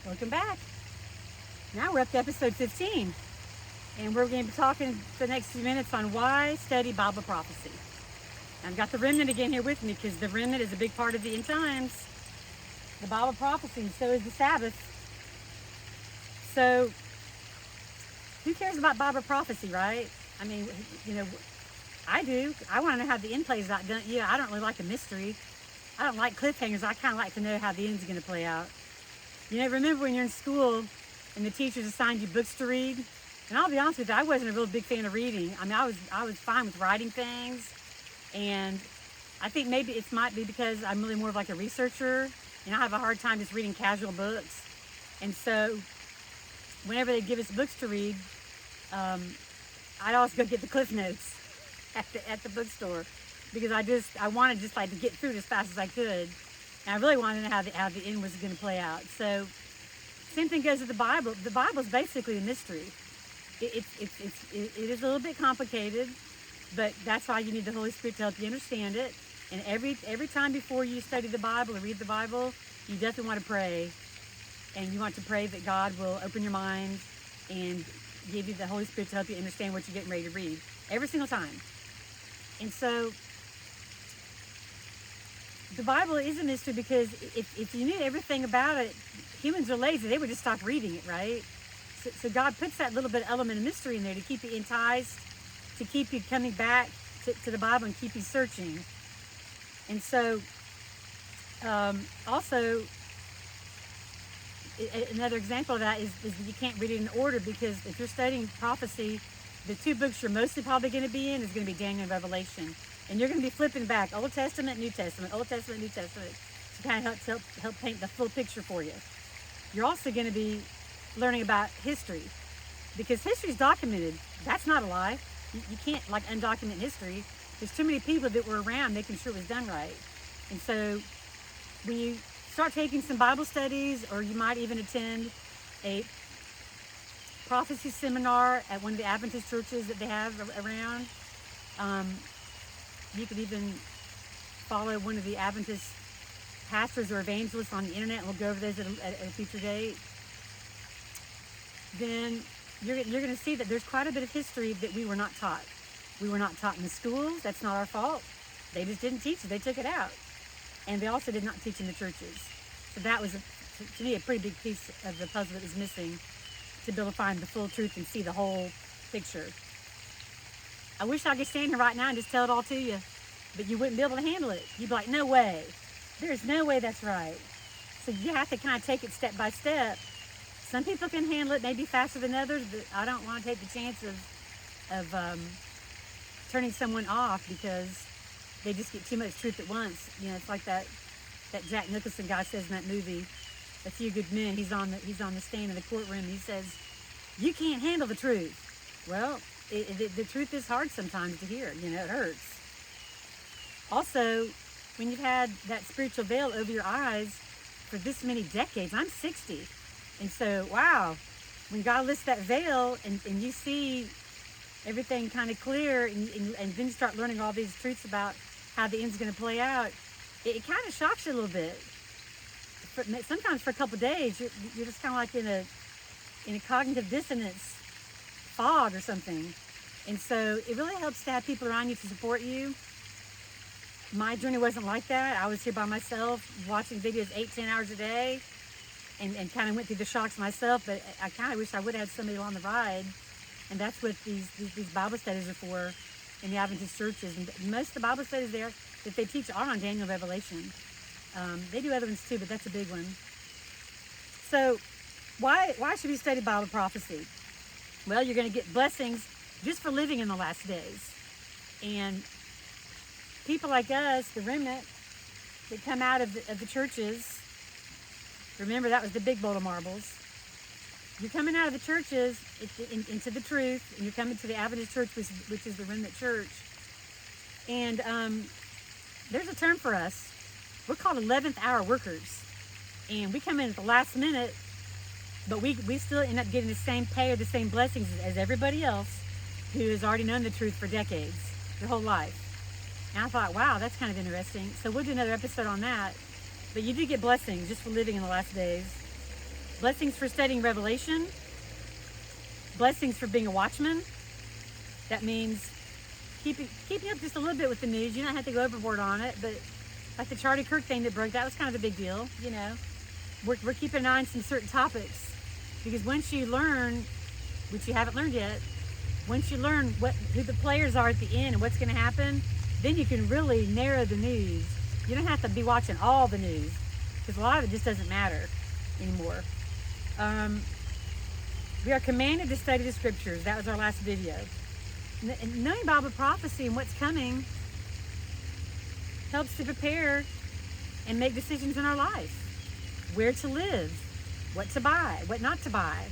Welcome back. Now we're up to episode 15, and we're going to be talking for the next few minutes on why study Bible prophecy. I've got the remnant again here with me because the remnant is a big part of the end times, the Bible prophecy, and so is the Sabbath. So, who cares about Bible prophecy, right? I mean, I do. I want to know how the end plays out. I don't really like a mystery. I don't like cliffhangers. I kind of like to know how the end's going to play out. Remember when you're in school and the teachers assigned you books to read? And I'll be honest with you, I wasn't a real big fan of reading. I mean, I was fine with writing things, and I think maybe it might be because I'm really more of like a researcher, and I have a hard time just reading casual books. And so, whenever they give us books to read, I'd always go get the Cliff Notes at the bookstore because I wanted just like to get through it as fast as I could. And I really wanted to know how the end was going to play out. So, same thing goes with the Bible. The Bible is basically a mystery. It is a little bit complicated, but that's why you need the Holy Spirit to help you understand it. And every time before you study the Bible or read the Bible, you definitely want to pray. And you want to pray that God will open your mind and give you the Holy Spirit to help you understand what you're getting ready to read. Every single time. And so, the Bible is a mystery because if you knew everything about it, humans are lazy. They would just stop reading it, right? So God puts that little bit of element of mystery in there to keep you enticed, to keep you coming back to the Bible and keep you searching. And so, also, another example of that is that you can't read it in order because if you're studying prophecy, the two books you're mostly probably going to be in is going to be Daniel and Revelation. And you're going to be flipping back Old Testament, New Testament, Old Testament, New Testament to kind of help paint the full picture for you. You're also going to be learning about history because history is documented. That's not a lie. You can't like undocument history. There's too many people that were around making sure it was done right. And so when you start taking some Bible studies, or you might even attend a prophecy seminar at one of the Adventist churches that they have around, you could even follow one of the Adventist pastors or evangelists on the internet, and we'll go over those at a future date. Then you're going to see that there's quite a bit of history that we were not taught. We were not taught in the schools. That's not our fault. They just didn't teach it. They took it out. And they also did not teach in the churches. So that was, to me, a pretty big piece of the puzzle that was missing to be able to find the full truth and see the whole picture. I wish I could stand here right now and just tell it all to you, but you wouldn't be able to handle it. You'd be like, no way. There's no way that's right. So you have to kind of take it step by step. Some people can handle it maybe faster than others, but I don't want to take the chance of turning someone off because they just get too much truth at once. It's like that Jack Nicholson guy says in that movie, A Few Good Men. He's on the stand in the courtroom. And he says, "You can't handle the truth." Well, the truth is hard sometimes to hear. It hurts. Also, when you've had that spiritual veil over your eyes for this many decades, I'm 60, and so wow, when God lifts that veil and you see everything kind of clear, and then you start learning all these truths about how the end's going to play out, it kind of shocks you a little bit. Sometimes for a couple of days, you're just kind of like in a cognitive dissonance fog or something. And so it really helps to have people around you to support you. My journey wasn't like that. I was here by myself watching videos 8-10 hours a day and kind of went through the shocks myself, but I kind of wish I would have had somebody along the ride. And that's what these Bible studies are for in the Adventist churches. And most of the Bible studies there that they teach are on Daniel and Revelation. They do other ones too, but that's a big one. So why should we study Bible prophecy? Well, you're going to get blessings just for living in the last days. And people like us, the remnant, that come out of the churches, remember that was the big bowl of marbles. You're coming out of the churches into the truth, and you're coming to the Adventist church, which is the remnant church. And there's a term for us. We're called 11th hour workers. And we come in at the last minute, but we still end up getting the same pay or the same blessings as everybody else who has already known the truth for decades, their whole life. And I thought, wow, that's kind of interesting. So we'll do another episode on that. But you do get blessings just for living in the last days. Blessings for studying Revelation. Blessings for being a watchman. That means keeping up just a little bit with the news. You don't have to go overboard on it, but like the Charlie Kirk thing that broke, that was kind of a big deal, you know. We're keeping an eye on some certain topics, because once you learn, which you haven't learned yet, once you learn who the players are at the end and what's going to happen, then you can really narrow the news. You don't have to be watching all the news, because a lot of it just doesn't matter anymore. We are commanded to study the scriptures. That was our last video. And knowing Bible prophecy and what's coming helps to prepare and make decisions in our life. Where to live, what to buy, what not to buy,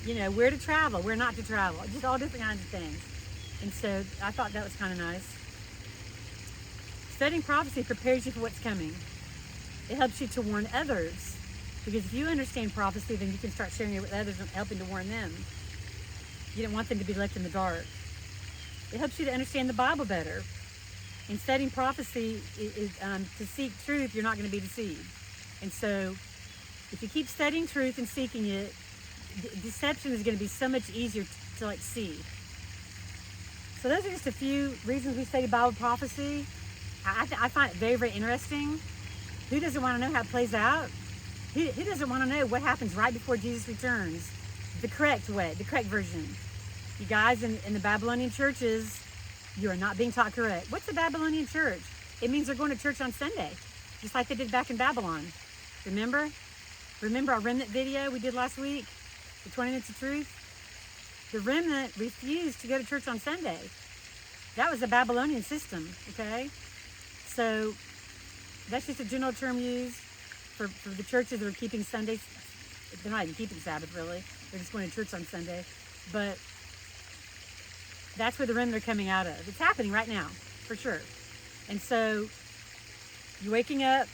you know, where to travel, where not to travel, just all different kinds of things. And so I thought that was kind of nice. Studying prophecy prepares you for what's coming. It helps you to warn others, because if you understand prophecy, then you can start sharing it with others and helping to warn them. You don't want them to be left in the dark. It helps you to understand the Bible better. And studying prophecy is to seek truth, you're not going to be deceived. And so if you keep studying truth and seeking it, deception is going to be so much easier to like see. So those are just a few reasons we study Bible prophecy. I find it very, very interesting. Who doesn't want to know how it plays out? Who doesn't want to know what happens right before Jesus returns? The correct way, the correct version. You guys in the Babylonian churches, you are not being taught correct. What's the Babylonian church? It means they're going to church on Sunday, just like they did back in Babylon. Remember? Remember our remnant video we did last week? The 20 minutes of truth? The remnant refused to go to church on Sunday. That was the Babylonian system, okay? So that's just a general term used for the churches that are keeping Sundays. They're not even keeping Sabbath, really. They're just going to church on Sunday. But that's where the remnant are coming out of. It's happening right now, for sure. And so you're waking up,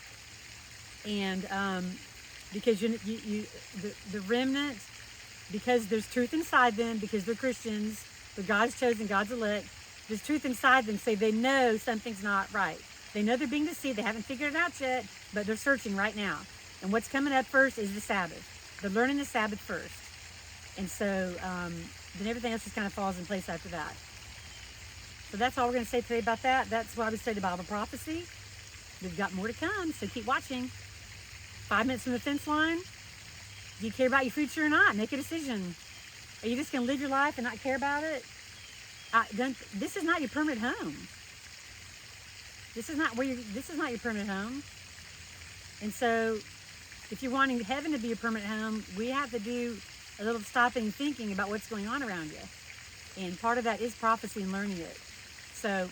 and because the remnant, because there's truth inside them, because they're Christians, they're God's chosen, God's elect, there's truth inside them, so they know something's not right. They know they're being deceived. They haven't figured it out yet, but they're searching right now. And what's coming up first is the Sabbath. They're learning the Sabbath first. And so then everything else just kind of falls in place after that. So that's all we're going to say today about that. That's why we study Bible prophecy. We've got more to come, so keep watching. 5 minutes from the fence line. Do you care about your future or not? Make a decision. Are you just going to live your life and not care about it? This is not your permanent home. This is not your permanent home. And so if you're wanting heaven to be your permanent home, we have to do a little stopping and thinking about what's going on around you. And part of that is prophecy and learning it. So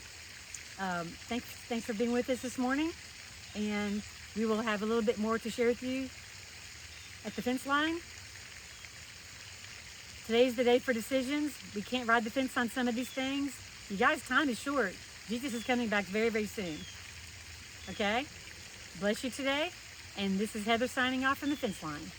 thanks for being with us this morning. And we will have a little bit more to share with you at the fence line. Today's the day for decisions. We can't ride the fence on some of these things. You guys, time is short. Jesus is coming back very, very soon. Okay? Bless you today. And this is Heather signing off from the fence line.